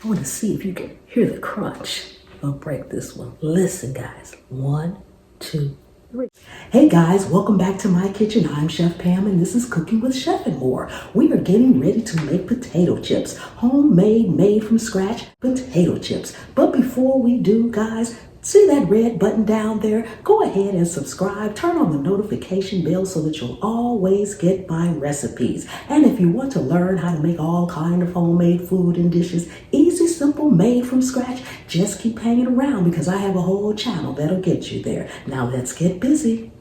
I want to see if you can hear the crunch. I'll break this one. Listen, guys. 1, 2, 3. Hey guys, welcome back to my kitchen. I'm Chef Pam and this is Cooking with Chef and More. We are getting ready to make potato chips. Homemade, made from scratch potato chips. But before we do, guys, see that red button down there? Go ahead and subscribe. Turn on the notification bell so that you'll always get my recipes. And if you want to learn how to make all kind of homemade food and dishes, easy, simple, made from scratch, just keep hanging around because I have a whole channel that'll get you there. Now let's get busy.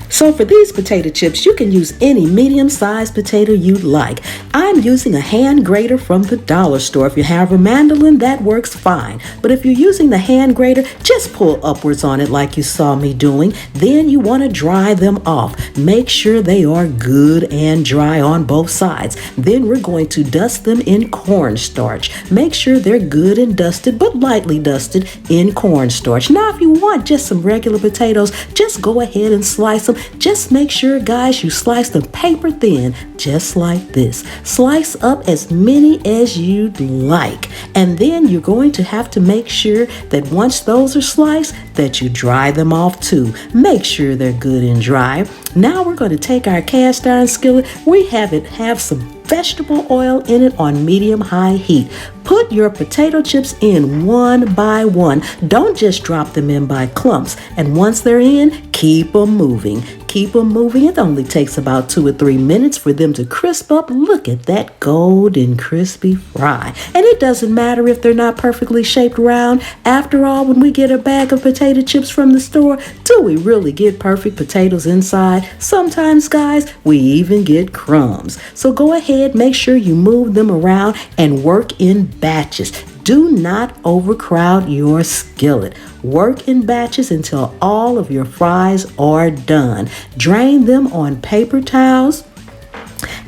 So for these potato chips, you can use any medium-sized potato you'd like. I'm using a hand grater from the dollar store. If you have a mandolin, that works fine. But if you're using the hand grater, just pull upwards on it like you saw me doing. Then you want to dry them off. Make sure they are good and dry on both sides. Then we're going to dust them in cornstarch. Make sure they're good and dusted, but lightly dusted in cornstarch. Now, if you want just some regular potatoes, just go ahead and slice them. Just make sure, guys, you slice them paper thin, just like this. Slice up as many as you'd like. And then you're going to have to make sure that once those are sliced, that you dry them off too. Make sure they're good and dry. Now we're going to take our cast iron skillet. We have some vegetable oil in it on medium-high heat. Put your potato chips in one by one. Don't just drop them in by clumps. And once they're in, keep them moving. Keep them moving. It only takes about 2 or 3 minutes for them to crisp up. Look at that golden crispy fry. And it doesn't matter if they're not perfectly shaped round. After all, when we get a bag of potato chips from the store, do we really get perfect potatoes inside? Sometimes, guys, we even get crumbs. So go ahead, make sure you move them around and work in batches. Do not overcrowd your skillet. Work in batches until all of your fries are done. Drain them on paper towels,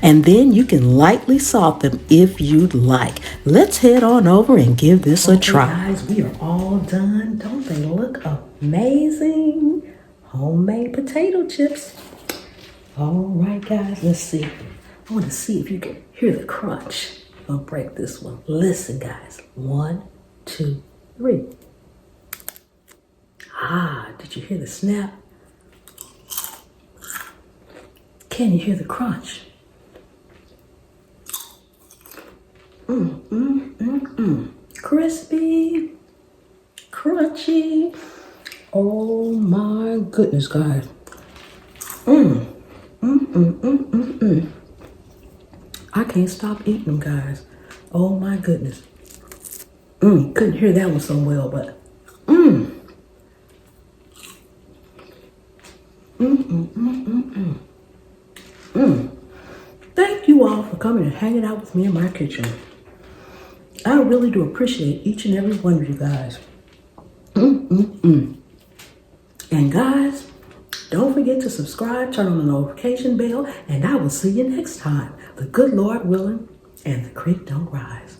and then you can lightly salt them if you'd like. Let's head on over and give this a try. Guys, we are all done. Don't they look amazing? Homemade potato chips. All right, guys, let's see. I want to see if you can hear the crunch. I'll break this one. Listen, guys. 1, 2, 3. Did you hear the snap? Can you hear the crunch? Crispy, crunchy. Oh my goodness, guys. I can't stop eating them, guys. Oh my goodness. Couldn't hear that one so well, but Thank you all for coming and hanging out with me in my kitchen. I really do appreciate each and every one of you guys. And guys, don't forget to subscribe, turn on the notification bell, and I will see you next time. The good Lord willing, and the creek don't rise.